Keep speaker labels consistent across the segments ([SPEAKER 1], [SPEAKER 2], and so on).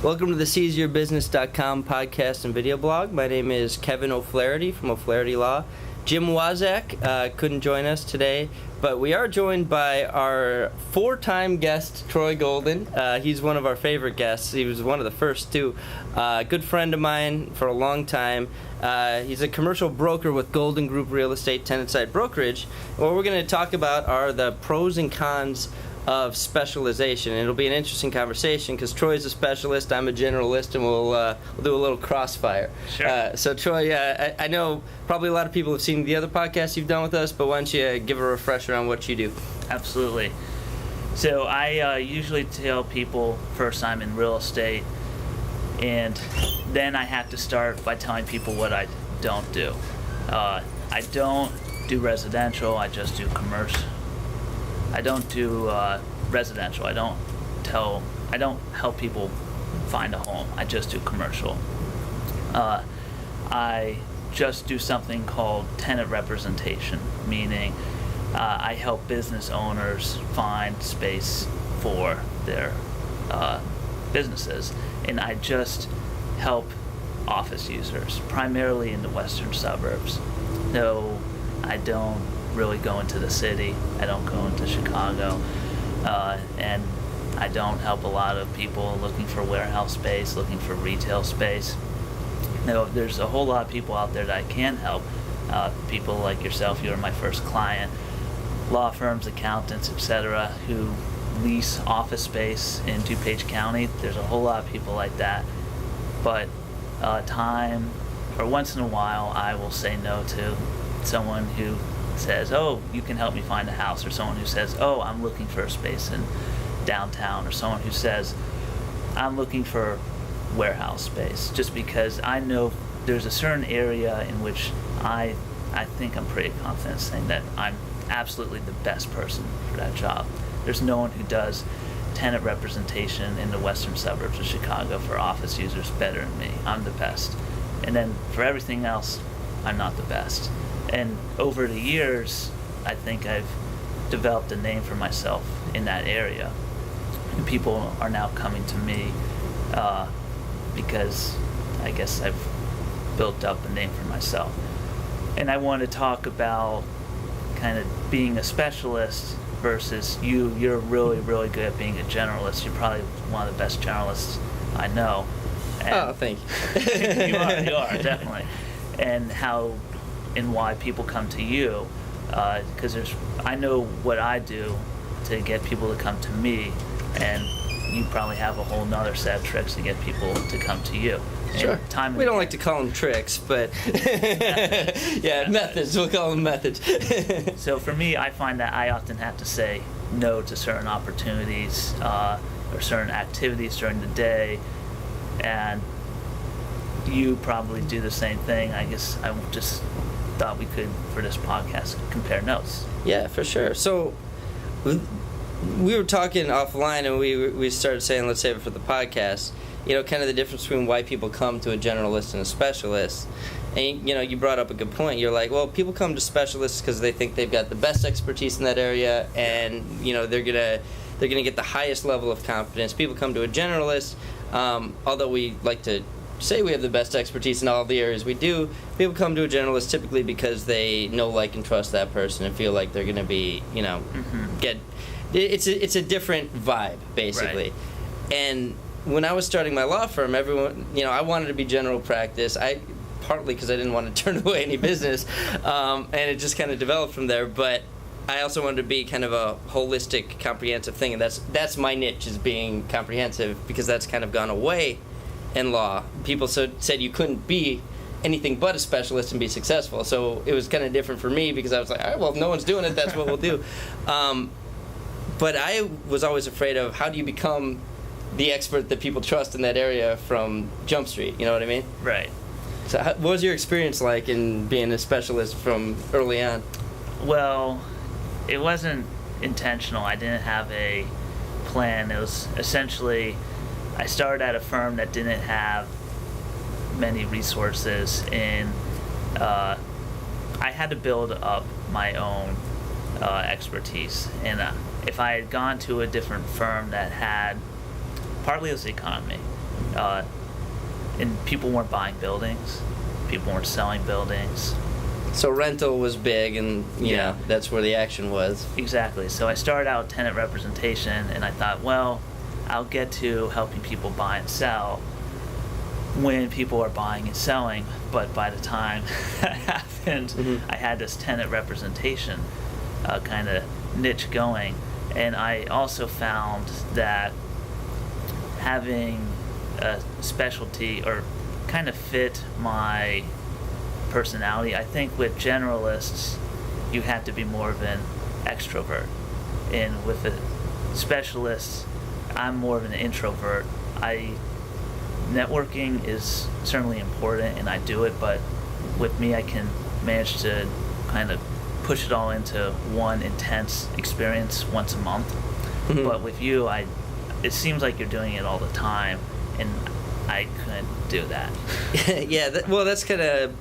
[SPEAKER 1] Welcome to the SeizeYourBusiness.com podcast and video blog. My name is Kevin O'Flaherty from O'Flaherty Law. Jim Wazak couldn't join us today, but we are joined by our four-time guest, Troy Golden. He's one of our favorite guests. He was one of the first, too. Good friend of mine for a long time. He's a commercial broker with Golden Group Real Estate Tenant-Side Brokerage. What we're going to talk about are the pros and cons of specialization. And it'll be an interesting conversation because Troy's a specialist, I'm a generalist, and we'll do a little crossfire.
[SPEAKER 2] Sure.
[SPEAKER 1] So Troy, I know probably a lot of people have seen the other podcasts you've done with us, but why don't you give a refresher on what you do?
[SPEAKER 2] Absolutely. So I usually tell people first I'm in real estate, and then I have to start by telling people what I don't do. I don't do residential, I just do commercial. I don't do residential. I don't help people find a home. I just do commercial. I just do something called tenant representation, meaning I help business owners find space for their businesses, and I just help office users, primarily in the western suburbs. No, I don't really go into the city. I don't go into Chicago, and I don't help a lot of people looking for warehouse space, looking for retail space. No, there's a whole lot of people out there that I can help. People like yourself, you are my first client, law firms, accountants, etc., who lease office space in DuPage County. There's a whole lot of people like that, but once in a while I will say no to someone who says, oh, you can help me find a house, or someone who says, oh, I'm looking for a space in downtown, or someone who says, I'm looking for warehouse space, just because I know there's a certain area in which I think I'm pretty confident saying that I'm absolutely the best person for that job. There's no one who does tenant representation in the western suburbs of Chicago for office users better than me. I'm the best. And then for everything else, I'm not the best. And over the years, I think I've developed a name for myself in that area. And people are now coming to me because I guess I've built up a name for myself. And I want to talk about kind of being a specialist versus you. You're really, really good at being a generalist. You're probably one of the best generalists I know. And
[SPEAKER 1] thank you.
[SPEAKER 2] you are, definitely. And why people come to you, because I know what I do to get people to come to me, and you probably have a whole nother set of tricks to get people to come to you.
[SPEAKER 1] Sure. We don't like to call them tricks, but methods. We'll call them methods.
[SPEAKER 2] So for me, I find that I often have to say no to certain opportunities or certain activities during the day, and you probably do the same thing. I guess I just thought we could, for this podcast, compare notes.
[SPEAKER 1] Yeah, for sure. So we were talking offline, and we started saying, let's save it for the podcast. You know, kind of the difference between why people come to a generalist and a specialist. And you brought up a good point. You're like, well, people come to specialists because they think they've got the best expertise in that area, and they're gonna get the highest level of confidence. People come to a generalist, although we like to say we have the best expertise in all the areas we do. People come to a generalist typically because they know, like, and trust that person and feel like they're going to be, it's a different vibe, basically.
[SPEAKER 2] Right.
[SPEAKER 1] And when I was starting my law firm, everyone, I wanted to be general practice. Partly because I didn't want to turn away any business, and it just kind of developed from there. But I also wanted to be kind of a holistic, comprehensive thing, and that's my niche, is being comprehensive, because that's kind of gone away in law. People said you couldn't be anything but a specialist and be successful. So it was kind of different for me, because I was like, all right, well, if no one's doing it, that's what we'll do. But I was always afraid of, how do you become the expert that people trust in that area from Jump Street? You know what I mean?
[SPEAKER 2] Right.
[SPEAKER 1] So what was your experience like in being a specialist from early on?
[SPEAKER 2] Well, it wasn't intentional. I didn't have a plan. It was essentially, I started at a firm that didn't have many resources, and I had to build up my own expertise. And if I had gone to a different firm that had, partly it was the economy, and people weren't buying buildings, people weren't selling buildings.
[SPEAKER 1] So rental was big, and you know, that's where the action was.
[SPEAKER 2] Exactly. So I started out with tenant representation, and I thought, well, I'll get to helping people buy and sell when people are buying and selling. But by the time that happened, I had this tenant representation kind of niche going. And I also found that having a specialty or kind of fit my personality. I think with generalists, you have to be more of an extrovert. And with the specialists, I'm more of an introvert. Networking is certainly important, and I do it, but with me, I can manage to kind of push it all into one intense experience once a month. But with you, it seems like you're doing it all the time, and I couldn't do that.
[SPEAKER 1] Yeah, that's kind of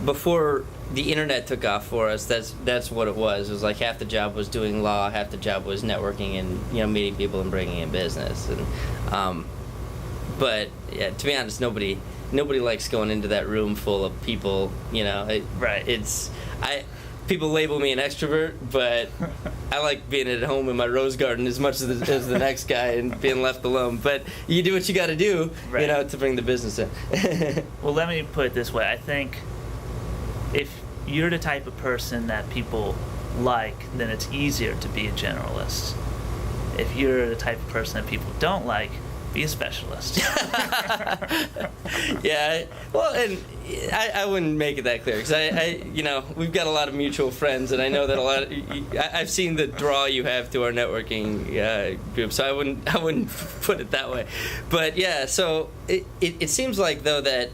[SPEAKER 1] before the internet took off for us. That's what it was. It was like half the job was doing law, half the job was networking and meeting people and bringing in business. And but yeah, to be honest, nobody likes going into that room full of people.
[SPEAKER 2] Right.
[SPEAKER 1] People label me an extrovert, but I like being at home in my rose garden as much as the next guy and being left alone. But you do what you got to do,
[SPEAKER 2] right,
[SPEAKER 1] to bring the business in.
[SPEAKER 2] Well, let me put it this way. I think if you're the type of person that people like, then it's easier to be a generalist. If you're the type of person that people don't like, be a specialist.
[SPEAKER 1] Yeah, well, and I wouldn't make it that clear, because we've got a lot of mutual friends, and I know that I've seen the draw you have to our networking group, so I wouldn't put it that way. But yeah, so it seems like, though, that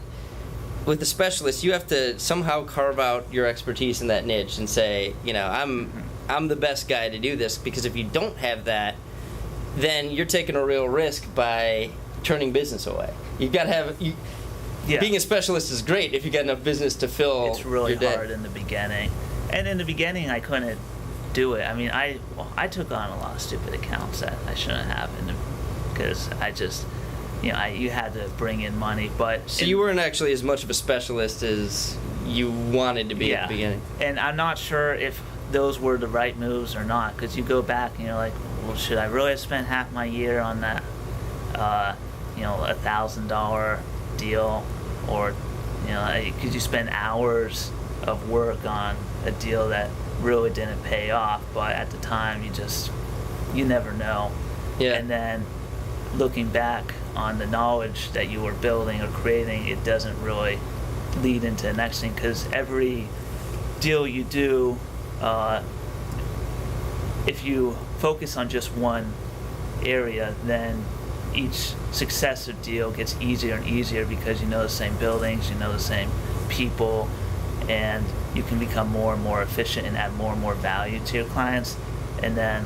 [SPEAKER 1] with the specialist, you have to somehow carve out your expertise in that niche and say, I'm the best guy to do this, because if you don't have that, then you're taking a real risk by turning business away. You've got to have being a specialist is great if you got enough business to fill.
[SPEAKER 2] It's really
[SPEAKER 1] your day.
[SPEAKER 2] hard in the beginning, and in the beginning I couldn't do it. I mean, I took on a lot of stupid accounts that I shouldn't have, because I just you had to bring in money. But
[SPEAKER 1] so you weren't actually as much of a specialist as you wanted to be at the beginning.
[SPEAKER 2] And I'm not sure if those were the right moves or not, because you go back and you're like, well, should I really have spent half my year on that $1,000 deal, or could you spend hours of work on a deal that really didn't pay off, but at the time you never know. And then looking back on the knowledge that you were building or creating, it doesn't really lead into the next thing, because every deal you do, if you focus on just one area, then each successive deal gets easier and easier, because you know the same buildings, you know the same people, and you can become more and more efficient and add more and more value to your clients. And then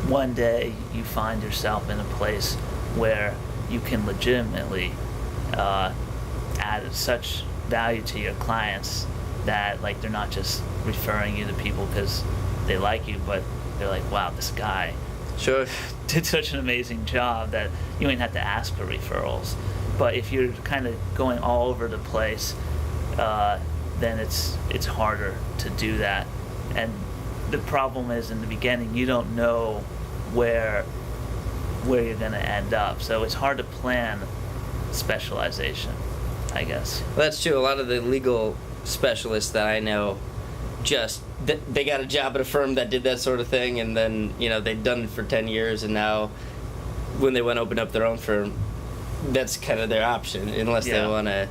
[SPEAKER 2] one day you find yourself in a place where you can legitimately add such value to your clients that, like, they're not just referring you to people because they like you, but they're like, wow, this guy did such an amazing job that you ain't have to ask for referrals. But if you're kind of going all over the place, then it's harder to do that. And the problem is, in the beginning, you don't know where you're going to end up, so it's hard to plan specialization, I guess.
[SPEAKER 1] Well, that's true. A lot of the legal specialists that I know, they got a job at a firm that did that sort of thing, and then they'd done it for 10 years, and now when they want to open up their own firm, that's kind of their option, unless they want to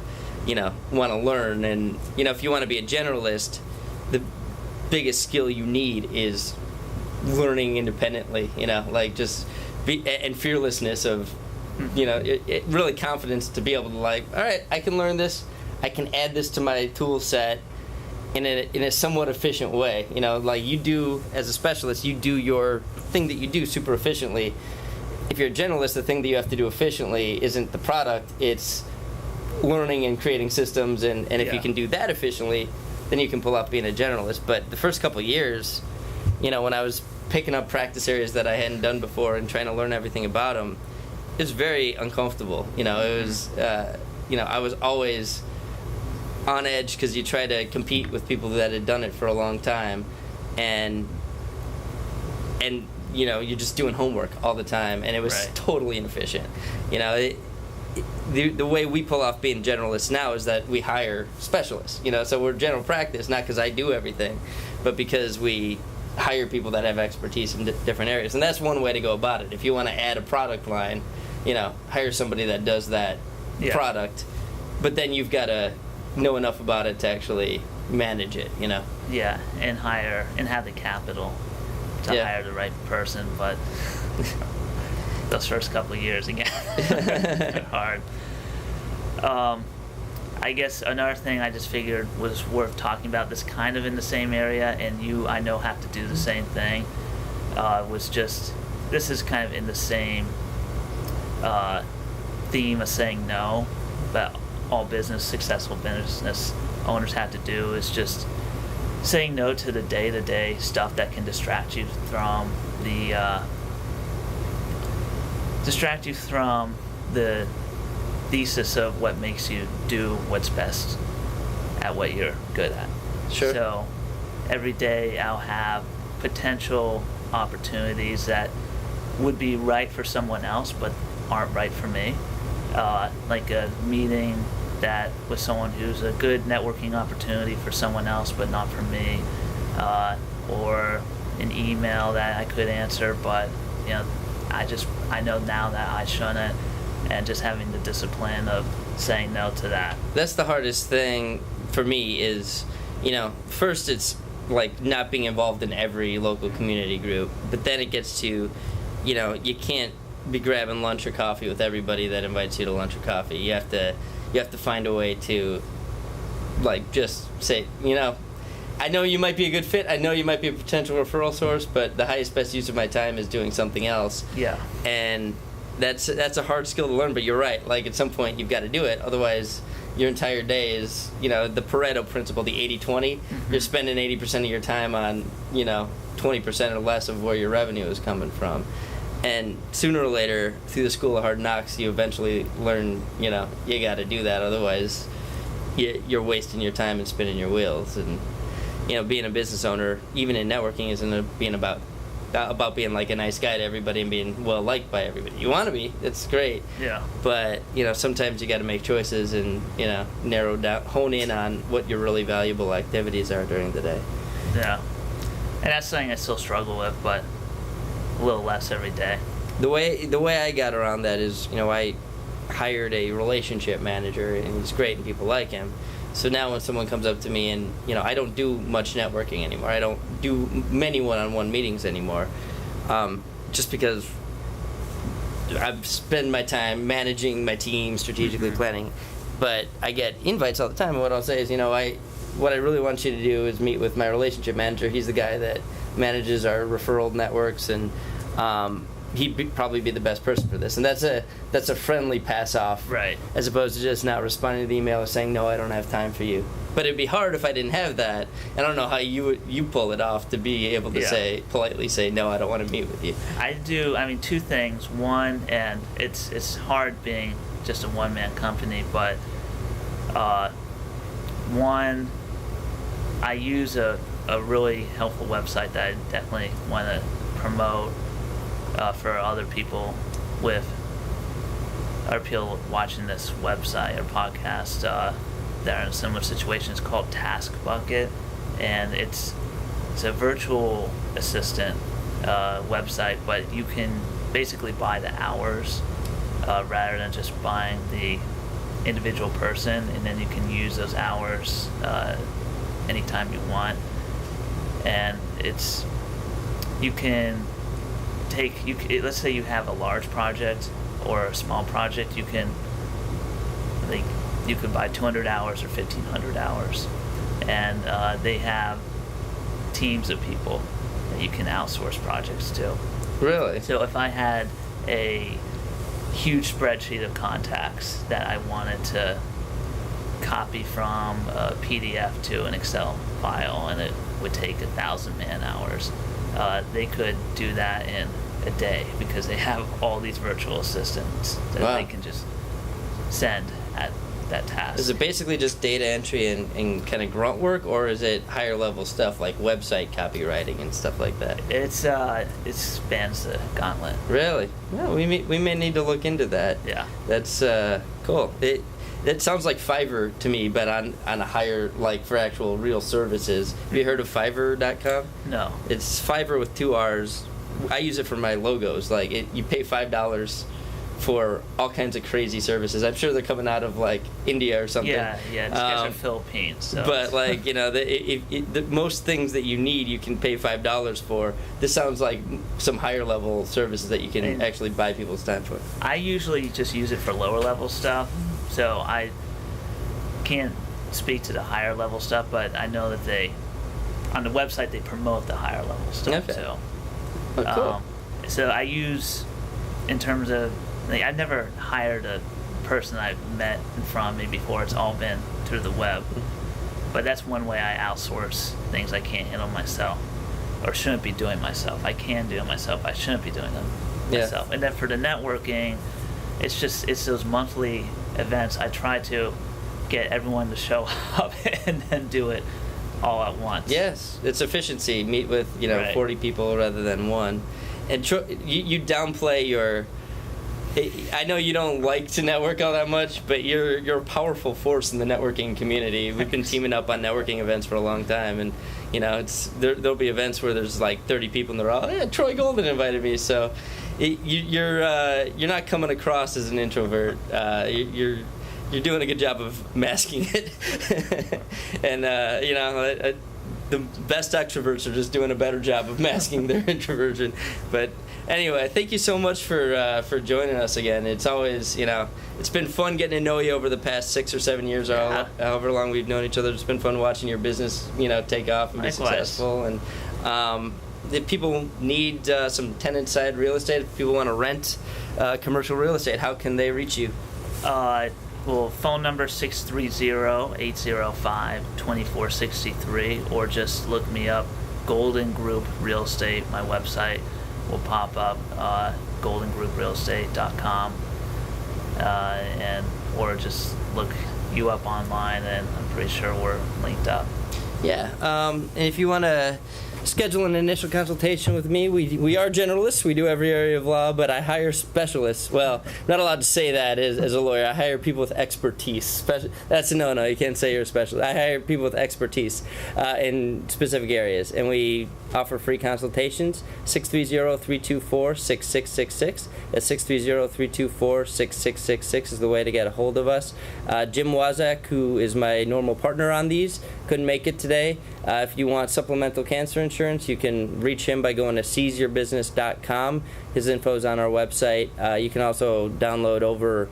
[SPEAKER 1] learn. And if you want to be a generalist, the biggest skill you need is learning independently, and fearlessness of really confidence to be able to, like, all right, I can learn this, I can add this to my tool set in a somewhat efficient way. Like you do as a specialist, you do your thing that you do super efficiently. If you're a generalist, the thing that you have to do efficiently isn't the product, it's learning and creating systems, and if you can do that efficiently, then you can pull off being a generalist. But the first couple of years, when I was picking up practice areas that I hadn't done before and trying to learn everything about them, it's very uncomfortable. You know, it was, I was always on edge because you try to compete with people that had done it for a long time, and you're just doing homework all the time, and it was
[SPEAKER 2] Right.
[SPEAKER 1] totally inefficient. You know, the way we pull off being generalists now is that we hire specialists. You know, so we're general practice, not because I do everything, but because we hire people that have expertise in different areas, and that's one way to go about it. If you want to add a product line, hire somebody that does that product, but then you've got to know enough about it to actually manage it.
[SPEAKER 2] Yeah, and have the capital to hire the right person, but those first couple of years again are hard. I guess another thing I just figured was worth talking about, this kind of in the same area, and you, I know, have to do the same thing, was just, this is kind of in the same theme of saying no, but all successful business owners have to do, is just saying no to the day-to-day stuff that can distract you from the thesis of what makes you do what's best at what you're good at.
[SPEAKER 1] Sure.
[SPEAKER 2] So every day I'll have potential opportunities that would be right for someone else but aren't right for me. Like a meeting that with someone who's a good networking opportunity for someone else but not for me, or an email that I could answer but I know now that I shouldn't, and just having the discipline of saying no to that.
[SPEAKER 1] That's the hardest thing for me is, first it's like not being involved in every local community group, but then it gets to, you can't be grabbing lunch or coffee with everybody that invites you to lunch or coffee. You have to find a way to, like, just say, I know you might be a good fit, I know you might be a potential referral source, but the highest best use of my time is doing something else.
[SPEAKER 2] Yeah.
[SPEAKER 1] And that's a hard skill to learn, but you're right. Like, at some point you've got to do it, otherwise your entire day is, the Pareto principle, the 80-20. Mm-hmm. You're spending 80% of your time on, 20% or less of where your revenue is coming from. And sooner or later, through the school of hard knocks, you eventually learn, you got to do that, otherwise you're wasting your time and spinning your wheels. And being a business owner, even in networking, isn't being about being like a nice guy to everybody and being well liked by everybody. You want to be, it's great.
[SPEAKER 2] Yeah.
[SPEAKER 1] But sometimes you got to make choices and narrow down, hone in on what your really valuable activities are during the day.
[SPEAKER 2] Yeah. And that's something I still struggle with, but a little less every day.
[SPEAKER 1] The way I got around that is, I hired a relationship manager, and he's great and people like him. So now when someone comes up to me and, I don't do much networking anymore. I don't do many one-on-one meetings anymore, just because I spend my time managing my team, strategically planning. But I get invites all the time, and what I'll say is, what I really want you to do is meet with my relationship manager. He's the guy that manages our referral networks, and he'd probably be the best person for this. And that's a friendly pass off,
[SPEAKER 2] right?
[SPEAKER 1] As opposed to just not responding to the email or saying, no, I don't have time for you. But it'd be hard if I didn't have that. I don't know how you pull it off to be able to politely say, no, I don't want to meet with you.
[SPEAKER 2] I do. I mean, two things. One, and it's hard being just a one-man company, but one, I use a really helpful website that I definitely want to promote for other people watching this website or podcast that are in similar situations, called Task Bucket, and it's a virtual assistant website, but you can basically buy the hours rather than just buying the individual person, and then you can use those hours anytime you want. And let's say you have a large project or a small project, you could buy 200 hours or 1,500 hours, and they have teams of people that you can outsource projects to.
[SPEAKER 1] Really?
[SPEAKER 2] So if I had a huge spreadsheet of contacts that I wanted to copy from a PDF to an Excel file, and it would take 1,000 man hours, they could do that in a day because they have all these virtual assistants that
[SPEAKER 1] Wow.
[SPEAKER 2] they can just send at that task.
[SPEAKER 1] Is it basically just data entry and kind of grunt work, or is it higher level stuff like website copywriting and stuff like that?
[SPEAKER 2] It spans the gauntlet.
[SPEAKER 1] Really? Well, we may need to look into that.
[SPEAKER 2] Yeah.
[SPEAKER 1] That's cool. It sounds like Fiverr to me, but on a higher, like, for actual real services. Have you heard of Fiverr.com?
[SPEAKER 2] No.
[SPEAKER 1] It's Fiverr with 2 R's. I use it for my logos. Like, you pay $5 for all kinds of crazy services. I'm sure they're coming out of, like, India or something.
[SPEAKER 2] Yeah. These guys are Philippines. So.
[SPEAKER 1] But, like, you know, the most things that you need, you can pay $5 for. This sounds like some higher level services that you can actually buy people's time for.
[SPEAKER 2] I usually just use it for lower level stuff, so I can't speak to the higher level stuff, but I know that on the website, they promote the higher level stuff.
[SPEAKER 1] Okay.
[SPEAKER 2] So,
[SPEAKER 1] Oh, cool.
[SPEAKER 2] So I use, in terms of, like, I've never hired a person I've met in front of me before. It's all been through the web. But that's one way I outsource things I can't handle myself or shouldn't be doing myself. I can do it myself. I shouldn't be doing them myself. And then for the networking, it's those monthly events. I try to get everyone to show up and then do it all at once.
[SPEAKER 1] Yes, it's efficiency. Meet with,
[SPEAKER 2] Right.
[SPEAKER 1] 40 people rather than one. And you downplay your... I know you don't like to network all that much, but you're a powerful force in the networking community. We've been teaming up on networking events for a long time, and there'll be events where there's like 30 people and they're all, Troy Golden invited me. So you're not coming across as an introvert. You're doing a good job of masking it, and the best extroverts are just doing a better job of masking their introversion. But anyway, thank you so much for joining us again. It's always, it's been fun getting to know you over the past 6 or 7 years, or however long we've known each other. It's been fun watching your business, take off and be successful. And if people need some tenant-side real estate, if people want to rent commercial real estate, how can they reach you?
[SPEAKER 2] Well, phone number 630-805-2463, or just look me up, Golden Group Real Estate. My website will pop up, goldengrouprealestate.com, or just look you up online, and I'm pretty sure we're linked up.
[SPEAKER 1] Yeah, and if you want to schedule an initial consultation with me, we are generalists. We do every area of law, but I hire specialists. Well, not allowed to say that as a lawyer. I hire people with expertise. That's a no-no. You can't say you're a specialist. I hire people with expertise in specific areas, and we offer free consultations. 630-324-6666. That's 630-324-6666 is the way to get a hold of us. Jim Wazak, who is my normal partner on these, couldn't make it today. If you want supplemental cancer insurance, you can reach him by going to seizeyourbusiness.com. His info is on our website. You can also download over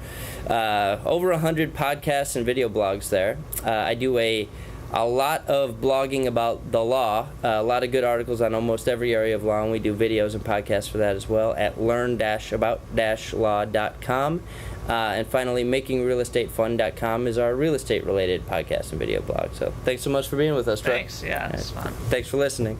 [SPEAKER 1] 100 podcasts and video blogs there. I do a lot of blogging about the law, a lot of good articles on almost every area of law, and we do videos and podcasts for that as well at learn-about-law.com. And finally, makingrealestatefun.com is our real estate related podcast and video blog. So thanks so much for being with us, Troy.
[SPEAKER 2] Thanks, yeah, it's fun.
[SPEAKER 1] Thanks for listening.